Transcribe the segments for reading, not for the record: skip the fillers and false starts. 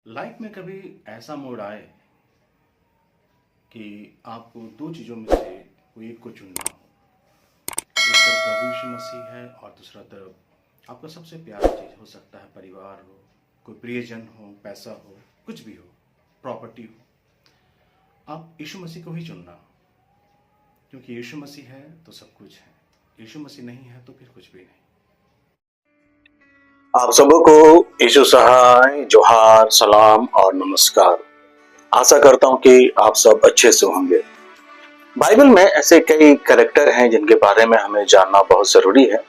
Life में कभी ऐसा मोड़ आए कि आपको दो चीज़ों में से कोई एक को चुनना हो। एक तरफ प्रभु यीशु मसीह है और दूसरा तरफ आपका सबसे प्यारा चीज़ हो सकता है, परिवार हो, कोई प्रियजन हो, पैसा हो, कुछ भी हो, प्रॉपर्टी हो। आप यीशु मसीह को ही चुनना, क्योंकि यीशु मसीह है तो सब कुछ है, यीशु मसीह नहीं है तो फिर कुछ भी नहीं। आप सबों को यीशु सहाय, जोहार, सलाम और नमस्कार। आशा करता हूं कि आप सब अच्छे से होंगे। बाइबल में ऐसे कई कैरेक्टर हैं जिनके बारे में हमें जानना बहुत जरूरी है,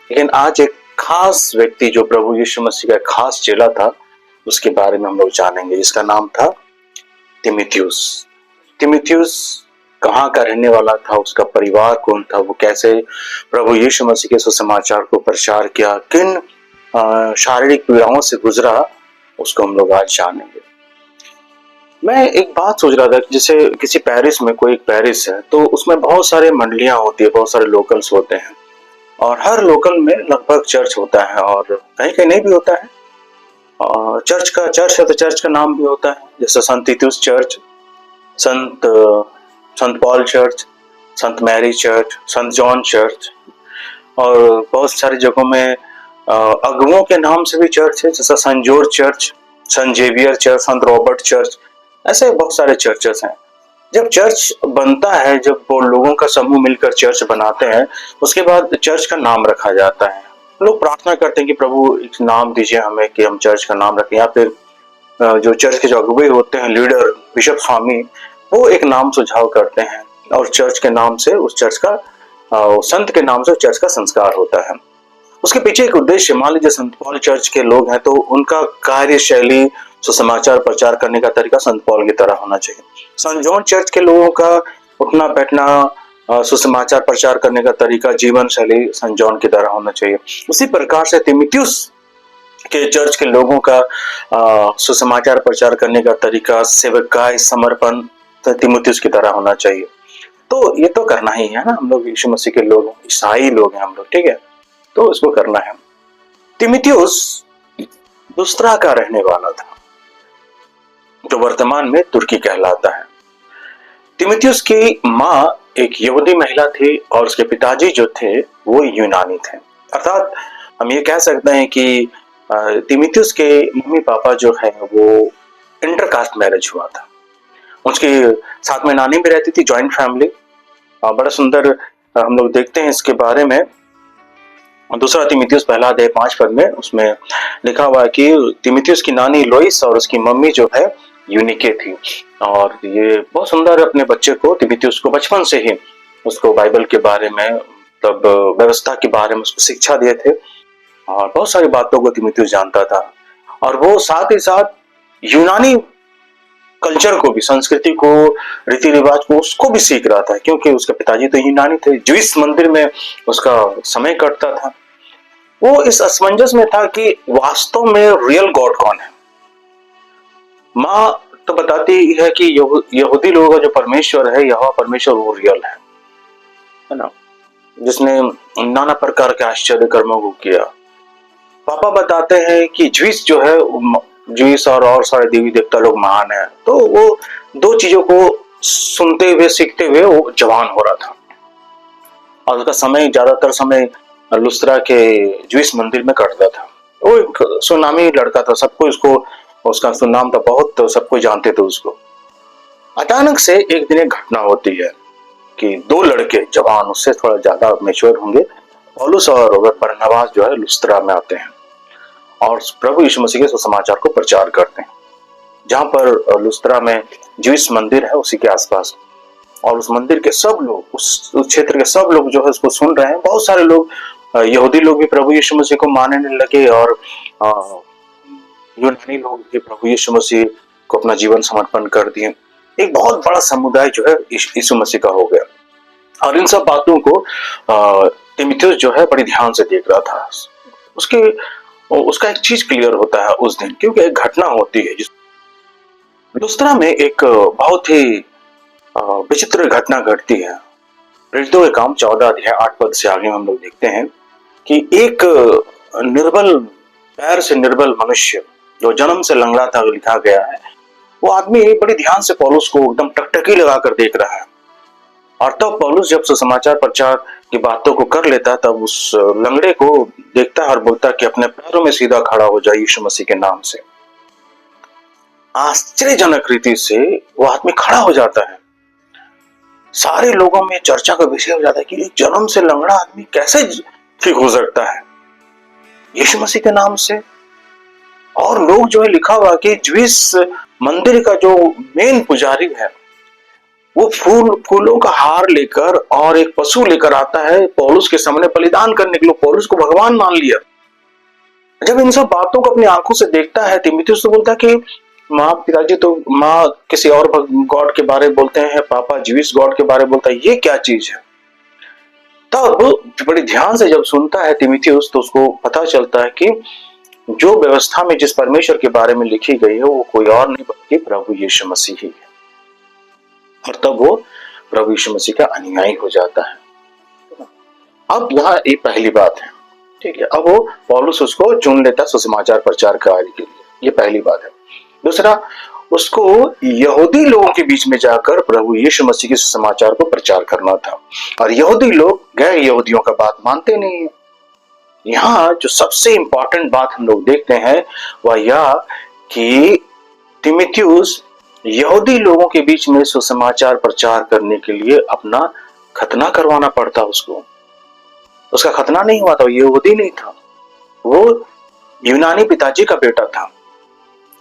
लेकिन आज एक खास व्यक्ति जो प्रभु यीशु मसीह का खास चेला था, उसके बारे में हम लोग जानेंगे। जिसका नाम था तीमुथियुस। तीमुथियुस कहाँ का रहने वाला था, उसका परिवार कौन था, वो कैसे प्रभु यीशु मसीह के सुसमाचार को प्रचार किया, किन शारीरिक पीड़ाओं से गुजरा, उसको हम लोग आज जानेंगे। मैं एक बात सोच रहा था कि जैसे किसी पेरिस में, कोई एक पेरिस है तो उसमें बहुत सारे मंडलियां होती है, बहुत सारे लोकल्स होते हैं और हर लोकल में लगभग चर्च होता है और कहीं कहीं नहीं भी होता है। चर्च है तो चर्च का नाम भी होता है, जैसे संत तीतुस चर्च, संत पॉल चर्च, संत मैरी चर्च, संत जॉन चर्च, और बहुत सारी जगहों में अगुओं के नाम से भी चर्च है, जैसा संत जॉर्ज चर्च, संत जेवियर चर्च, संत रॉबर्ट चर्च। ऐसे बहुत सारे चर्चेस हैं। जब चर्च बनता है, जब वो लोगों का समूह मिलकर चर्च बनाते हैं, उसके बाद चर्च का नाम रखा जाता है। लोग प्रार्थना करते हैं कि प्रभु एक नाम दीजिए हमें कि हम चर्च का नाम रखें, या फिर जो चर्च के जो अगुवे होते हैं, लीडर, बिशप, स्वामी, वो एक नाम सुझाव करते हैं और चर्च के नाम से उस चर्च का संत के नाम से चर्च का संस्कार होता है। उसके पीछे एक उद्देश्य, मान लीजिए संत पॉल चर्च के लोग हैं तो उनका कार्यशैली, सुसमाचार प्रचार करने का तरीका संत पॉल की तरह होना चाहिए। संत जॉन चर्च के लोगों का उठना बैठना, सुसमाचार प्रचार करने का तरीका, जीवन शैली संत जॉन की तरह होना चाहिए। उसी प्रकार से तीमुथियुस के चर्च के लोगों का सुसमाचार प्रचार करने का तरीका, सेवकाई, समर्पण तीमुथियुस की तरह होना चाहिए। तो ये तो करना ही है ना, हम लोग यीशु मसीह के लोग, ईसाई लोग हैं हम लोग, ठीक है, तो इसको करना है। तीमुथियुस लुस्त्रा का रहने वाला था, जो वर्तमान में तुर्की कहलाता है। तीमुथियुस की माँ एक यहूदी महिला थी और उसके पिताजी जो थे वो यूनानी थे। अर्थात हम ये कह सकते हैं कि तीमुथियुस के मम्मी पापा जो है वो इंटरकास्ट मैरिज हुआ था। उसके साथ में नानी भी रहती थी, जॉइंट फैमिली। बड़ा सुंदर हम लोग देखते हैं इसके बारे में। दूसरा तीमुथियुस पहला अध्याय 5 पद में उसमें लिखा हुआ है कि तीमुथियुस की नानी लोइस और उसकी मम्मी जो है यूनिके थी, और ये बहुत सुंदर अपने बच्चे को, तीमुथियुस को, बचपन से ही उसको बाइबल के बारे में, तब व्यवस्था के बारे में उसको शिक्षा दिए थे और बहुत सारी बातों को तीमुथियुस जानता था। और वो साथ ही साथ यूनानी कल्चर को भी, संस्कृति को, रीति रिवाज को, उसको भी सीख रहा था, क्योंकि उसके पिताजी तो यूनानी थे। ज्यूइश मंदिर में उसका समय कटता था। वो इस असमंजस में था कि वास्तव में रियल गॉड कौन है। माँ तो बताती है कि यहूदी लोगों का जो परमेश्वर है, यहोवा परमेश्वर, वो रियल है ना, जिसने नाना प्रकार के आश्चर्य कर्मों को किया। पापा बताते हैं कि ज्यूइश जो है, ज्यूइश और सारे देवी देवता लोग महान है। तो वो दो चीजों को सुनते हुए, सीखते हुए वो जवान हो रहा था और उसका समय, ज्यादातर समय लुस्त्रा के ज्यूइश मंदिर में कटता था। वो एक सुनामी लड़का था, सबको उसको, उसका सुनाम था बहुत, तो सबको जानते थे उसको। अचानक से एक दिन एक घटना होती है कि दो लड़के जवान, उससे थोड़ा ज्यादा मैच्योर होंगे, पौलुस और बरनबास जो है लुस्त्रा में आते हैं और प्रभु यीशु मसीह के सुसमाचार को प्रचार करते हैं। जहां पर लुस्त्रा में ज्यूइश मंदिर है, उसी के आसपास, और उस मंदिर के सब लोग, उस क्षेत्र के सब लोग जो है उसको सुन रहे हैं। बहुत सारे लोग, यहूदी लोग भी प्रभु यीशु मसीह को मानने लगे और यूनानी लोग भी प्रभु यीशु मसीह को अपना जीवन समर्पण कर दिए। एक बहुत बड़ा समुदाय जो है यीशु मसीह का हो गया। और इन सब बातों को तीमुथियुस जो है बड़ी ध्यान से देख रहा था। उसका एक चीज क्लियर होता है उस दिन, क्योंकि एक घटना होती है जिस लुस्त्रा में एक बहुत ही विचित्र घटना घटती है। प्रेरितों के काम 14 अध्याय 8 पद से आगे हम लोग देखते हैं कि एक निर्बल, पैर से निर्बल मनुष्य जो जन्म से लंगड़ा था लिखा गया है, वो आदमी बड़े ध्यान से पौलुस को एकदम टकटकी लगाकर देख रहा है। और तब पौलुस जब सुसमाचार प्रचार की बातों को कर लेता है, तब उस लंगड़े को देखता है और बोलता है कि अपने पैरों में सीधा खड़ा हो जाए यीशु मसीह के नाम से। आश्चर्यजनक रीति से वो आदमी खड़ा हो जाता है। सारे लोगों में चर्चा का विषय हो जाता है कि एक जन्म से लंगड़ा आदमी कैसे ठीक हो सकता है यीशु मसीह के नाम से। और लोग जो है, लिखा हुआ कि ज्यूइश मंदिर का जो मेन पुजारी है, वो फूलों का हार लेकर और एक पशु लेकर आता है पौलुस के सामने बलिदान करने के लिए। पौलुस को भगवान मान लिया। जब इन सब बातों को अपनी आंखों से देखता है, तीमुथियुस तो बोलता है कि माँ पिताजी तो माँ किसी और गॉड के बारे में बोलते हैं, पापा ज्यूइश गॉड के बारे में बोलता है, ये क्या चीज है। तब बड़ी ध्यान से जब सुनता है तीमुथियुस, तो उसको पता चलता है कि जो व्यवस्था में जिस परमेश्वर के बारे में लिखी गई है, वो कोई और नहीं बल्कि प्रभु यीशु मसीह ही है। और तब वो प्रभु यीशु मसीह का अनुयायी हो जाता है। अब यहाँ ये पहली बात है, ठीक है। अब वो पौलुस उसको चुन लेता सुसमाचार प्रचार कार्य के लिए, ये पहली बात है। दूसरा, उसको यहूदी लोगों के बीच में जाकर प्रभु यीशु मसीह के सुसमाचार को प्रचार करना था। और यहूदी लोग गैर यहूदियों का बात मानते नहीं है। यहाँ जो सबसे इंपॉर्टेंट बात हम लोग देखते हैं वह यह कि तीमुथियुस यहूदी लोगों के बीच में सुसमाचार प्रचार करने के लिए अपना खतना करवाना पड़ता उसको। उसका खतना नहीं हुआ था, वो यहूदी नहीं था, वो यूनानी पिताजी का बेटा था।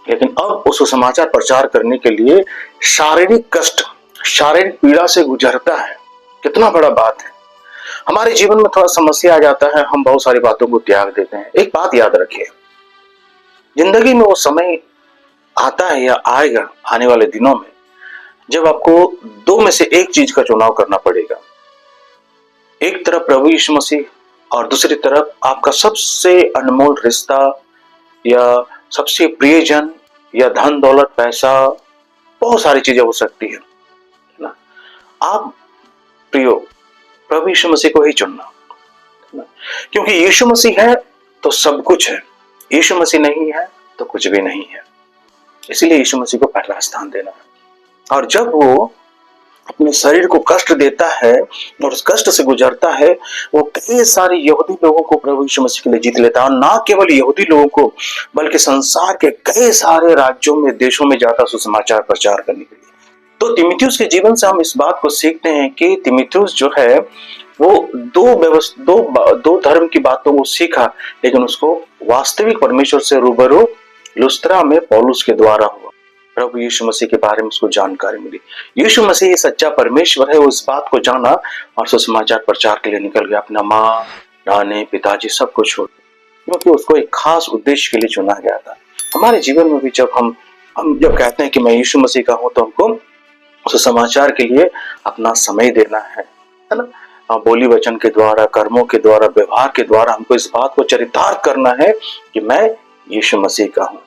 लेकिन अब उस सुसमाचार प्रचार करने के लिए शारीरिक कष्ट, शारीरिक पीड़ा से गुजरता है। कितना बड़ा बात है। हमारे जीवन में थोड़ा समस्या आ जाता है, हम बहुत सारी बातों को त्याग देते हैं। एक बात याद रखिए, जिंदगी में वो समय आता है या आएगा आने वाले दिनों में जब आपको दो में से एक चीज का चुनाव करना पड़ेगा। एक तरफ प्रभु यीशु मसीह और दूसरी तरफ आपका सबसे अनमोल रिश्ता या सबसे प्रियजन या धन दौलत पैसा, बहुत सारी चीजें हो सकती है ना। आप प्रियो प्रभु यीशु मसीह को ही चुनना, क्योंकि यीशु मसीह है तो सब कुछ है, यीशु मसीह नहीं है तो कुछ भी नहीं है। इसीलिए यीशु मसीह को पहला स्थान देना है। और जब वो अपने शरीर को कष्ट देता है और उस कष्ट से गुजरता है, वो कई सारे यहूदी लोगों को प्रभु यीशु मसीह के लिए जीत लेता है। और ना केवल यहूदी लोगों को बल्कि संसार के कई सारे राज्यों में, देशों में जाता सुसमाचार प्रचार करने के लिए। तो तीमुथियुस के जीवन से हम इस बात को सीखते हैं कि तीमुथियुस जो है वो दो धर्म की बातों को सीखा, लेकिन उसको वास्तविक परमेश्वर से रूबरू लुस्त्रा में पौलुस के द्वारा हुआ। प्रभु यीशु मसीह के बारे में उसको जानकारी मिली। यीशु मसीह सच्चा परमेश्वर है, वो इस बात को जाना और सुसमाचार प्रचार के लिए निकल गया। अपना माँ, नाने, पिताजी सब कुछ छोड़, क्योंकि उसको एक खास उद्देश्य के लिए चुना गया था। हमारे जीवन में भी जब हम जब कहते हैं कि मैं यीशु मसीह का हूं, तो हमको सुसमाचार के लिए अपना समय देना है ना। बोली वचन के द्वारा, कर्मों के द्वारा, व्यवहार के द्वारा हमको इस बात को चरितार्थ करना है कि मैं यीशु मसीह का हूं।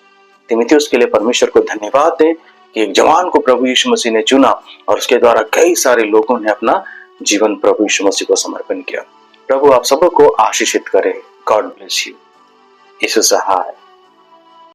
तीमुथियुस के लिए परमेश्वर को धन्यवाद दें कि एक जवान को प्रभु यीशु मसीह ने चुना और उसके द्वारा कई सारे लोगों ने अपना जीवन प्रभु यीशु मसीह को समर्पण किया। प्रभु आप सबको आशीषित करे। God bless you. Yeshu Sahay.